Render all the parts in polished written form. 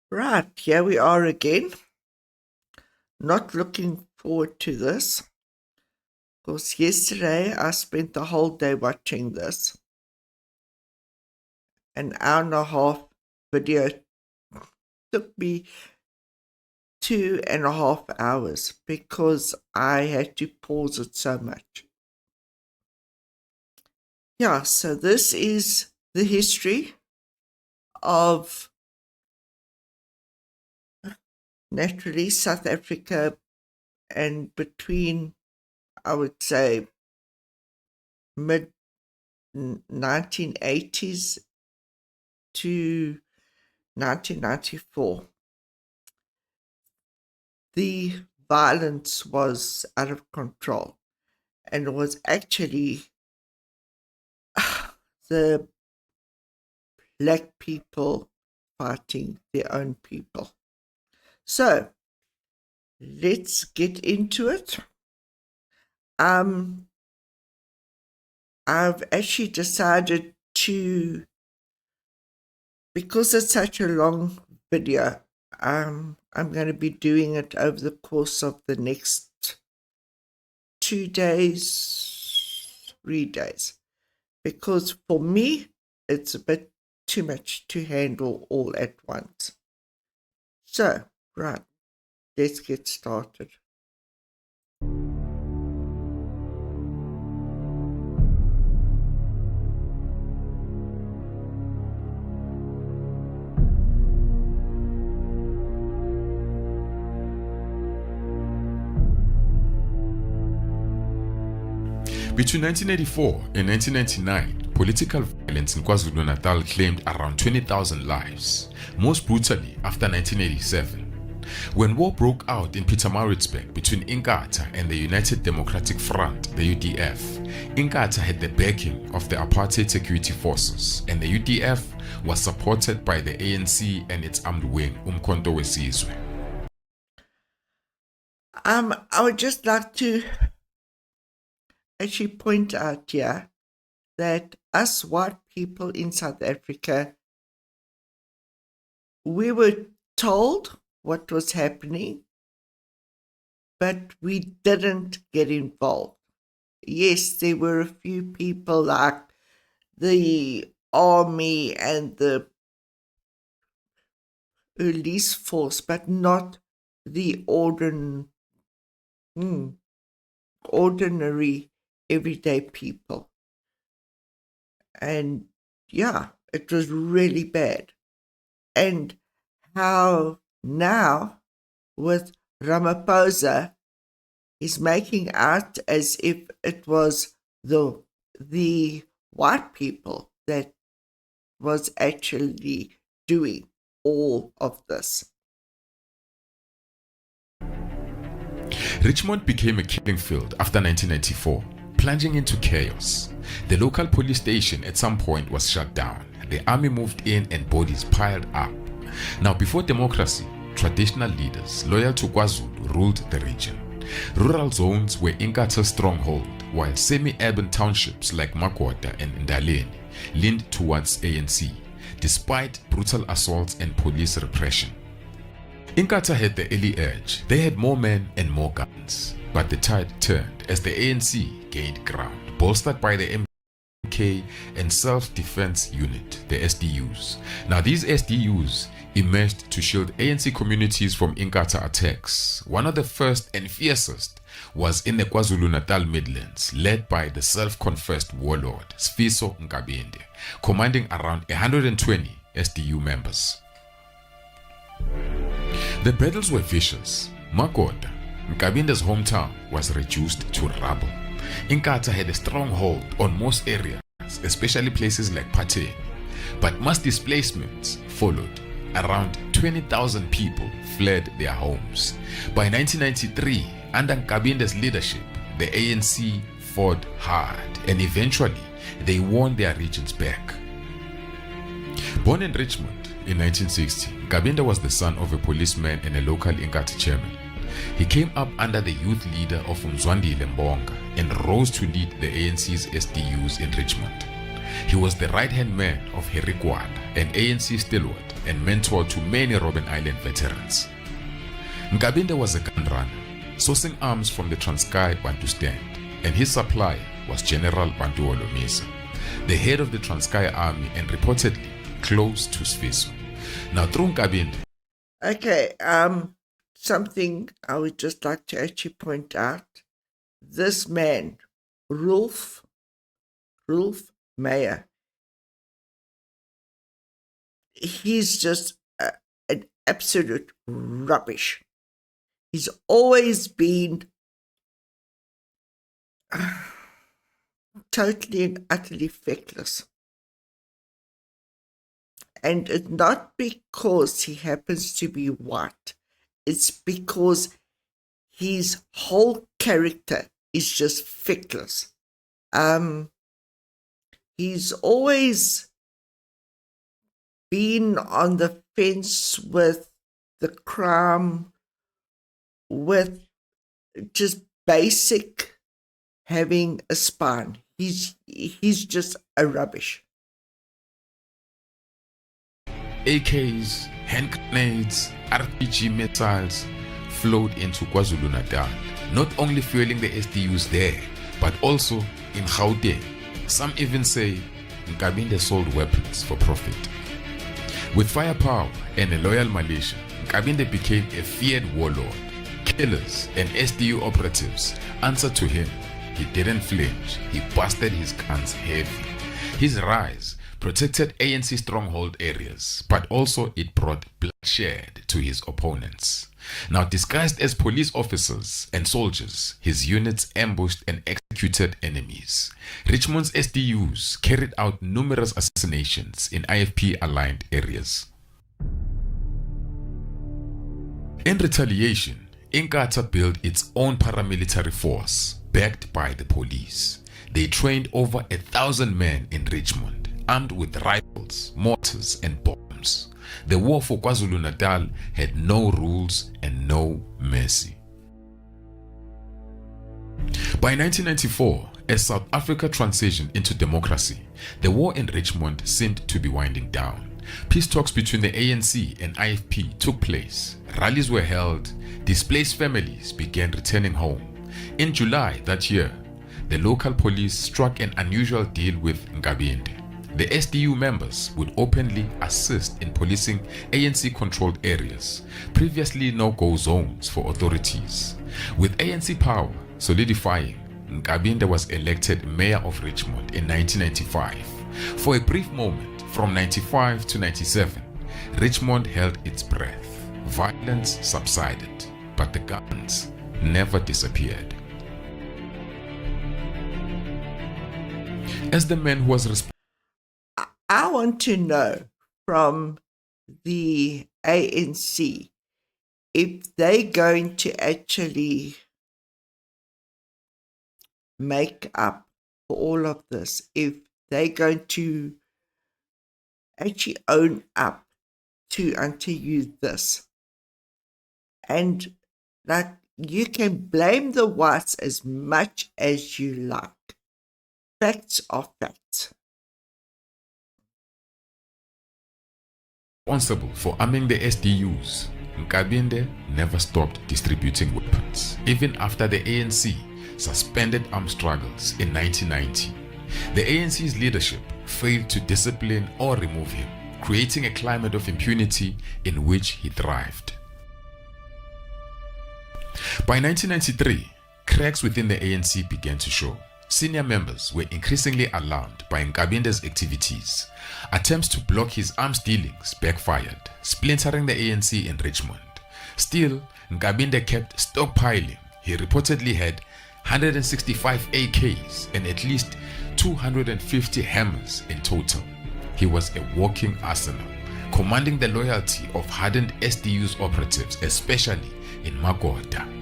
Right, here we are again. Not looking forward to this. Because yesterday I spent the whole day watching this. An hour and a half video took me 2.5 hours because I had to pause it so much. Yeah, so this is the history of naturally South Africa, and between, I would say, mid 1980s to 1994. The violence was out of control, and it was actually the black people fighting their own people. So let's get into it. I've actually decided to, because it's such a long video, I'm going to be doing it over the course of the next 2 days, 3 days, because for me, it's a bit too much to handle all at once. So, right, let's get started. Between 1984 and 1999, political violence in KwaZulu-Natal claimed around 20,000 lives, most brutally after 1987. When war broke out in Pietermaritzburg between Inkatha and the United Democratic Front, the UDF, Inkatha had the backing of the apartheid security forces, and the UDF was supported by the ANC and its armed wing, Umkhonto weSizwe. I would just like to actually point out here that us white people in South Africa, we were told what was happening, but we didn't get involved. Yes, there were a few people like the army and the police force, but not the ordinary everyday people. And yeah, it was really bad. And how now with Ramaphosa, he's making out as if it was the white people that was actually doing all of this. Richmond became a killing field after 1994, plunging into chaos. The local police station at some point was shut down. The army moved in and bodies piled up. Now, before democracy, traditional leaders loyal to KwaZulu ruled the region. Rural zones were Inkatha's stronghold, while semi-urban townships like Makota and Ndaleni leaned towards ANC, despite brutal assaults and police repression. Inkatha had the early edge. They had more men and more guns. But the tide turned as the ANC gained ground, bolstered by the MK and Self-Defense Unit, the SDUs. Now these SDUs emerged to shield ANC communities from Inkatha attacks. One of the first and fiercest was in the KwaZulu-Natal Midlands, led by the self-confessed warlord Sfiso Nkabinde, commanding around 120 SDU members. The battles were vicious. Makota, Nkabinde's hometown, was reduced to rubble. Inkatha had a strong hold on most areas, especially places like Pateni, but mass displacements followed. Around 20,000 people fled their homes. By 1993, under Nkabinde's leadership, the ANC fought hard, and eventually they won their regions back. Born in Richmond in 1960, Nkabinde was the son of a policeman and a local Inkatha chairman. He came up under the youth leader of Mzwandile Mbonga and rose to lead the ANC's SDUs in Richmond. He was the right-hand man of Harry Gwanda, an ANC stalwart and mentor to many Robben Island veterans. Nkabinde was a gun runner, sourcing arms from the Transkei Bantu stand, and his supplier was General Bantu Olomisa, the head of the Transkei army and reportedly close to Sfiso. Now through Nkabinde. Okay, something I would just like to actually point out. This man, Rolf Meyer, he's just an absolute rubbish. He's always been totally and utterly feckless. And it's not because he happens to be white. It's because his whole character is just feckless. He's always been on the fence with the crime, with just basic having a spine. He's just a rubbish. AKs, hand grenades, RPG missiles flowed into KwaZulu-Natal, not only fueling the SDUs there, but also in Gauteng. Some even say Nkabinde sold weapons for profit. With firepower and a loyal militia, Nkabinde became a feared warlord. Killers and SDU operatives answered to him. He didn't flinch. He busted his guns heavy. His rise protected ANC stronghold areas, but also it brought bloodshed to his opponents. Now disguised as police officers and soldiers, his units ambushed and executed enemies. Richmond's SDUs carried out numerous assassinations in IFP-aligned areas. In retaliation, Inkatha built its own paramilitary force, backed by the police. They trained over 1,000 men in Richmond, armed with rifles, mortars, and bombs. The war for KwaZulu-Natal had no rules and no mercy. By 1994, as South Africa transitioned into democracy, the war in Richmond seemed to be winding down. Peace talks between the ANC and IFP took place. Rallies were held. Displaced families began returning home. In July that year, the local police struck an unusual deal with Nkabinde. The SDU members would openly assist in policing ANC-controlled areas, previously no-go zones for authorities. With ANC power solidifying, Nkabinde was elected mayor of Richmond in 1995. For a brief moment, from 95 to 97, Richmond held its breath. Violence subsided, but the guns never disappeared. As the man who was responsible, I want to know from the ANC if they're going to actually make up for all of this, if they're going to actually own up to unto you this. And like, you can blame the whites as much as you like. Facts are facts. Responsible for arming the SDUs, Nkabinde never stopped distributing weapons, even after the ANC suspended armed struggles in 1990. The ANC's leadership failed to discipline or remove him, creating a climate of impunity in which he thrived. By 1993, cracks within the ANC began to show. Senior members were increasingly alarmed by Nkabinde's activities. Attempts to block his arms dealings backfired, splintering the ANC in Richmond. Still, Nkabinde kept stockpiling. He reportedly had 165 AKs and at least 250 hammers in total. He was a walking arsenal, commanding the loyalty of hardened SDU's operatives, especially in Magoda.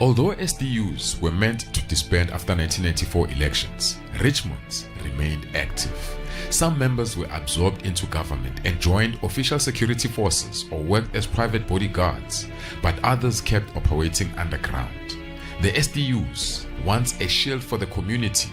Although SDUs were meant to disband after 1994 elections, Richmond remained active. Some members were absorbed into government and joined official security forces or worked as private bodyguards, but others kept operating underground. The SDUs, once a shield for the community,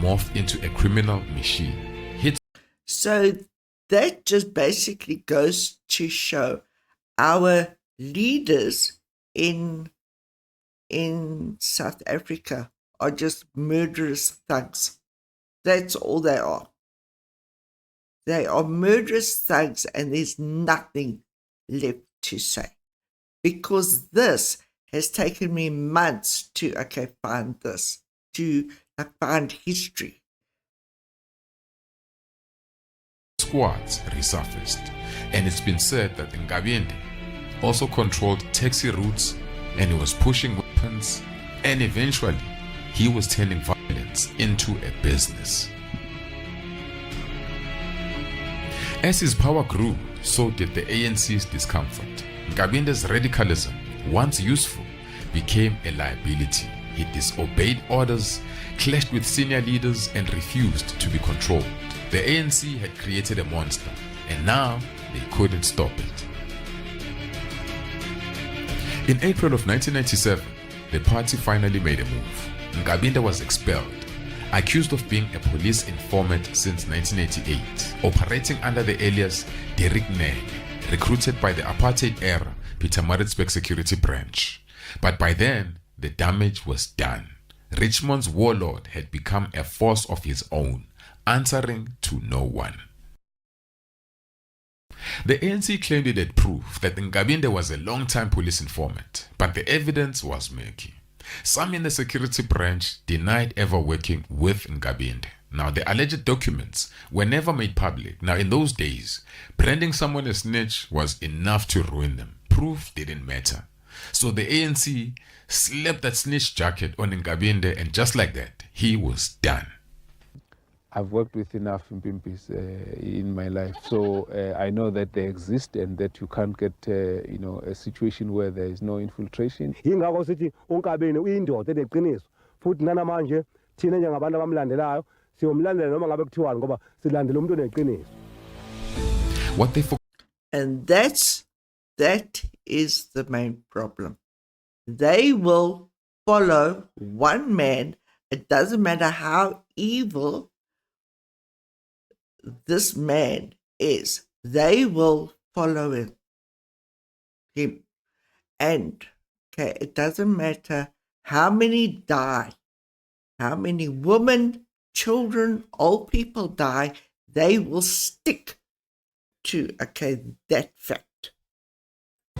morphed into a criminal machine. So that just basically goes to show our leaders in South Africa are just murderous thugs. That's all they are. They are murderous thugs, and there's nothing left to say. Because this has taken me months to, find this, to find history. Squads resurfaced, and it's been said that Ngabende also controlled taxi routes, and he was pushing weapons, and eventually he was turning violence into a business. As his power grew, so did the ANC's discomfort. Ngabende's radicalism, once useful, became a liability. He disobeyed orders, clashed with senior leaders, and refused to be controlled. The ANC had created a monster, and now they couldn't stop it. In April of 1997, the party finally made a move. Ngabende was expelled, accused of being a police informant since 1988, operating under the alias Derek Nene, recruited by the apartheid-era Pietermaritzburg security branch. But by then, the damage was done. Richmond's warlord had become a force of his own, answering to no one. The ANC claimed it had proof that Ngabende was a long-time police informant, but the evidence was murky. Some in the security branch denied ever working with Ngabende. Now, the alleged documents were never made public. Now, in those days, branding someone a snitch was enough to ruin them. Proof didn't matter. So the ANC slapped that snitch jacket on Ngabende, and just like that, he was done. I've worked with enough Mpimpis in my life, so I know that they exist and that you can't get, a situation where there is no infiltration. Yingakho sithi uNkabeni uyindoda eneqiniso futhi nanamanje thina njengabantu abamlandelayo siyomlandela noma ngabe kuthiwani ngoba silandela umuntu oneqiniso. What they forgot. And that is the main problem. They will follow one man. It doesn't matter how evil this man is. They will follow him. And it doesn't matter how many die, how many women, children, old people die, they will stick to that fact.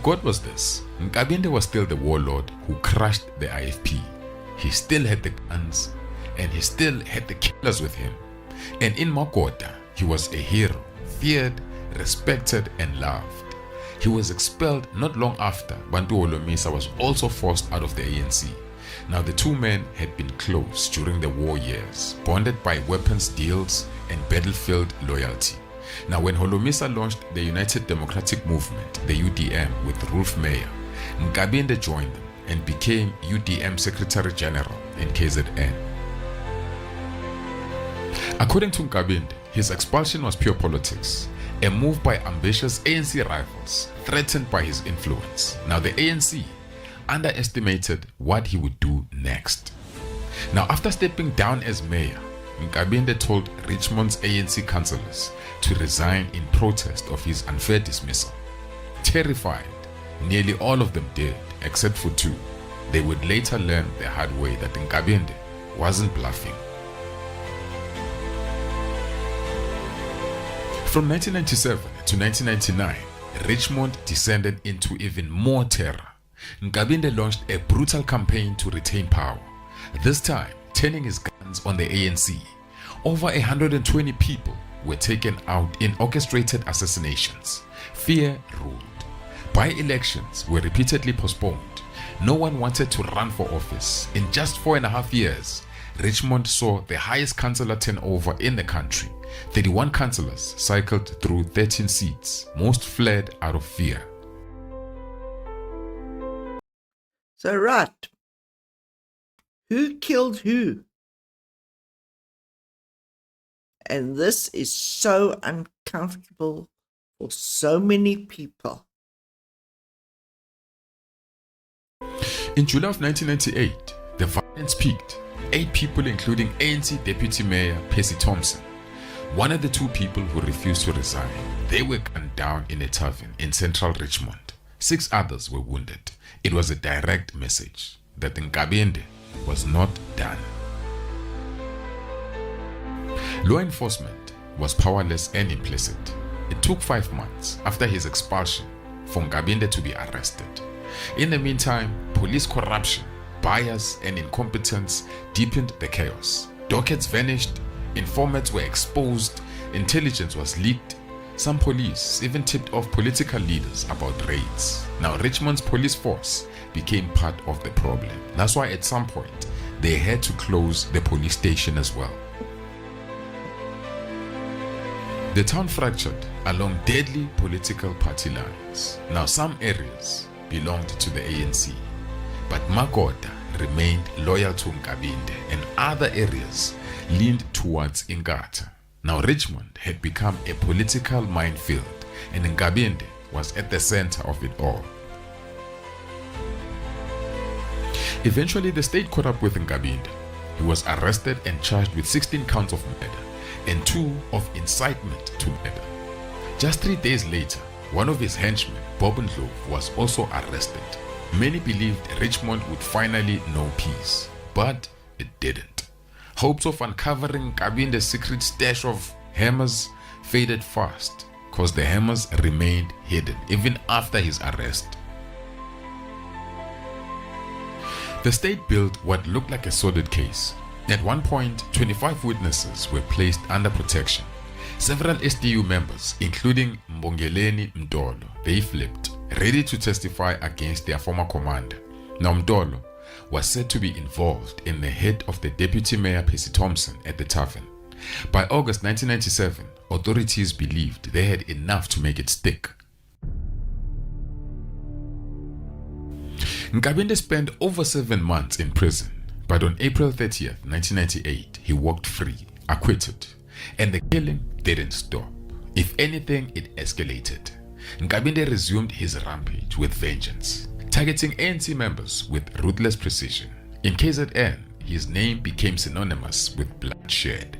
God was this. Ngabende was still the warlord who crushed the IFP. He still had the guns, and he still had the killers with him. And in Makota, he was a hero, feared, respected, and loved. He was expelled not long after Bantu Holomisa was also forced out of the ANC. Now, the two men had been close during the war years, bonded by weapons deals and battlefield loyalty. Now, when Holomisa launched the United Democratic Movement, the UDM, with Rolf Meyer, Ngabende joined them and became UDM Secretary General in KZN. According to Ngabende, his expulsion was pure politics, a move by ambitious ANC rivals threatened by his influence. Now, the ANC underestimated what he would do next. Now, after stepping down as mayor, Ngabende told Richmond's ANC councillors to resign in protest of his unfair dismissal. Terrified, nearly all of them did, except for two. They would later learn the hard way that Ngabende wasn't bluffing. From 1997 to 1999, Richmond descended into even more terror. Ngabende launched a brutal campaign to retain power, this time turning his guns on the ANC. Over 120 people were taken out in orchestrated assassinations. Fear ruled. By-elections were repeatedly postponed. No one wanted to run for office. In just 4.5 years, Richmond saw the highest councillor turnover in the country. 31 councillors cycled through 13 seats. Most fled out of fear. So, right. Who killed who? And this is so uncomfortable for so many people. In July of 1998, the violence peaked. 8 people, including ANC Deputy Mayor Percy Thompson, one of the two people who refused to resign. They were gunned down in a tavern in central Richmond. 6 others were wounded. It was a direct message that Nkabinde was not done. Law enforcement was powerless and implicit. It took 5 months after his expulsion for Nkabinde to be arrested. In the meantime, police corruption, bias, and incompetence deepened the chaos. Dockets vanished, informants were exposed, intelligence was leaked. Some police even tipped off political leaders about raids. Now Richmond's police force became part of the problem. That's why at some point they had to close the police station as well. The town fractured along deadly political party lines. Now some areas belonged to the ANC, but Makota remained loyal to Nkabinde and other areas leaned towards Inkatha. Now Richmond had become a political minefield and Nkabinde was at the center of it all. Eventually the state caught up with Nkabinde. He was arrested and charged with 16 counts of murder and 2 of incitement to murder. Just 3 days later, one of his henchmen, Bob Ndlovu, was also arrested. Many believed Richmond would finally know peace, but it didn't. Hopes of uncovering Nkabinde's secret stash of hammers faded fast because the hammers remained hidden even after his arrest. The state built what looked like a solid case. At one point, 25 witnesses were placed under protection. Several SDU members, including Mbongeleni Mdolo, they flipped, ready to testify against their former commander. Now Mdolo was said to be involved in the hit of the deputy mayor Percy Thompson at the tavern. By August 1997, authorities believed they had enough to make it stick. Nkabinde spent over 7 months in prison, but on April 30th, 1998, he walked free, acquitted, and the killing didn't stop. If anything, it escalated. Nkabinde resumed his rampage with vengeance, targeting ANC members with ruthless precision. In KZN, his name became synonymous with bloodshed.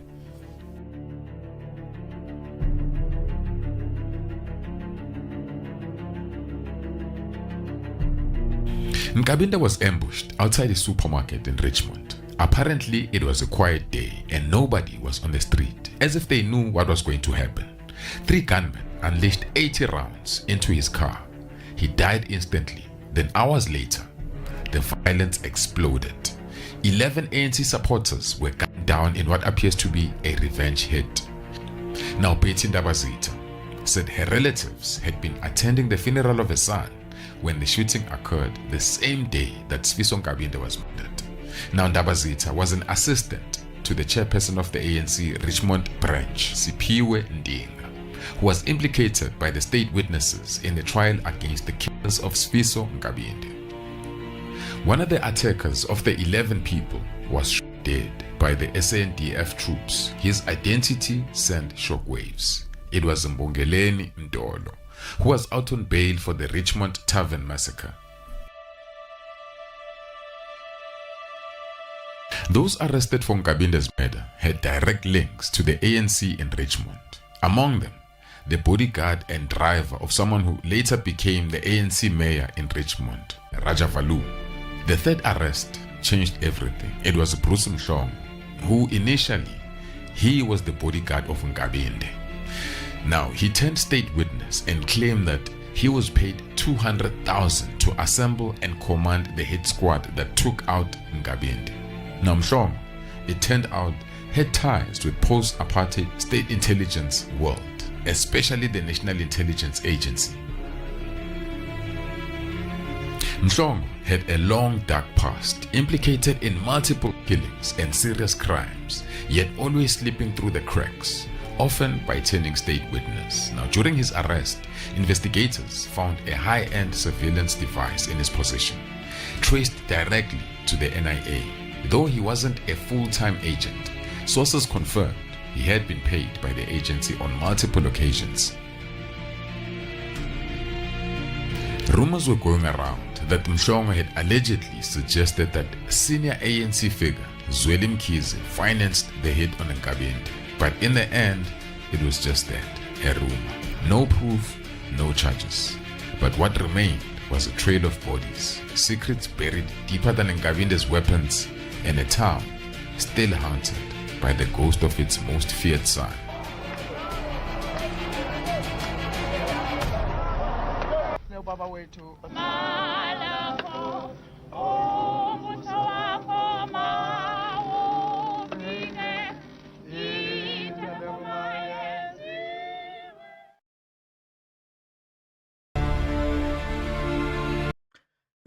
Nkabinde was ambushed outside a supermarket in Richmond. Apparently, it was a quiet day and nobody was on the street, as if they knew what was going to happen. 3 gunmen unleashed 80 rounds into his car. He died instantly. Then hours later, the violence exploded. 11 ANC supporters were gunned down in what appears to be a revenge hit. Now Betty Ndabazitha said her relatives had been attending the funeral of her son when the shooting occurred the same day that Sifiso Nkabinde was murdered. Now Ndabazitha was an assistant to the chairperson of the ANC Richmond branch, Siphiwe Ndinga, who was implicated by the state witnesses in the trial against the killers of Sifiso Nkabinde. One of the attackers of the 11 people was shot dead by the SANDF troops. His identity sent shockwaves. It was Mbongeleni Mdolo, who was out on bail for the Richmond Tavern massacre. Those arrested for Nkabinde's murder had direct links to the ANC in Richmond. Among them, the bodyguard and driver of someone who later became the ANC mayor in Richmond, Rajavalu. The third arrest changed everything. It was Bruce Mhlongo, who initially, he was the bodyguard of Nkabinde. Now, he turned state witness and claimed that he was paid 200,000 to assemble and command the hit squad that took out Nkabinde. Now Mhlongo, it turned out, had ties with post-apartheid state intelligence world, especially the National Intelligence Agency. Mhlongo had a long dark past, implicated in multiple killings and serious crimes, yet always slipping through the cracks, often by turning state witness. Now during his arrest, investigators found a high-end surveillance device in his possession, traced directly to the NIA. Though he wasn't a full-time agent, sources confirmed he had been paid by the agency on multiple occasions. Rumors were going around that Mhlongo had allegedly suggested that senior ANC figure Zweli Mkhize financed the hit on Nkabinde. But in the end, It was just that, a rumor. No proof, no charges. But what remained was a trail of bodies, secrets buried deeper than Nkavinde's weapons, and a town still haunted by the ghost of its most feared son.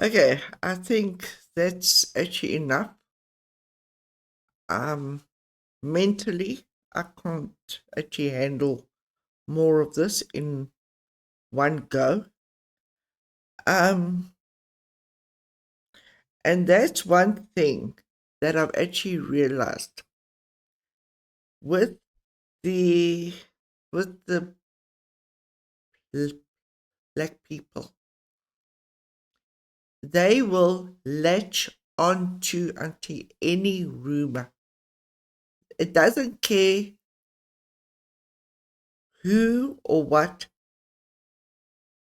Okay, I think that's actually enough. Mentally, I can't actually handle more of this in one go. And that's one thing that I've actually realized with the black people. They will latch onto any rumor. It doesn't care who or what.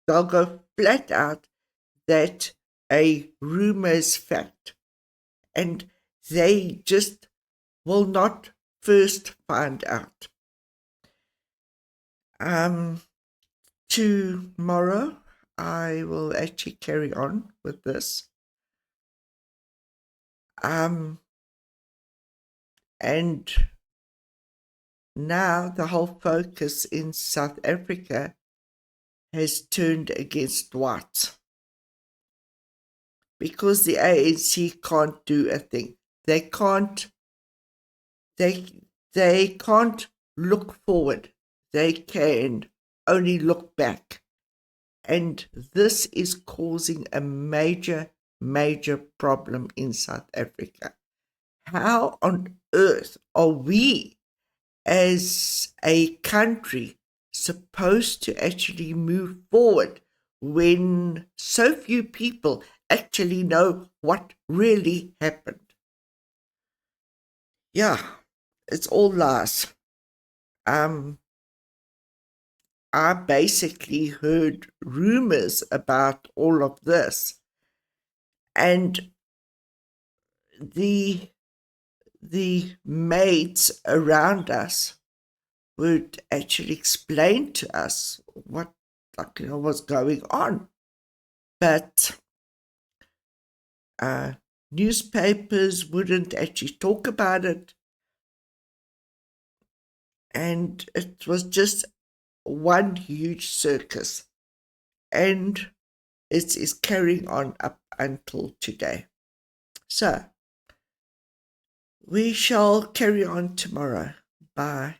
They'll go flat out that a rumor is fact, and they just will not first find out. Tomorrow I will actually carry on with this. And now the whole focus in South Africa has turned against whites because the ANC can't do a thing. They can't look forward. They can only look back. And this is causing a major, major problem in South Africa. How on earth are we as a country supposed to actually move forward when so few people actually know what really happened? Yeah, it's all lies. I basically heard rumors about all of this, and the maids around us would actually explain to us what was going on. But newspapers wouldn't actually talk about it. And it was just one huge circus. And it is carrying on up until today. So, we shall carry on tomorrow. Bye.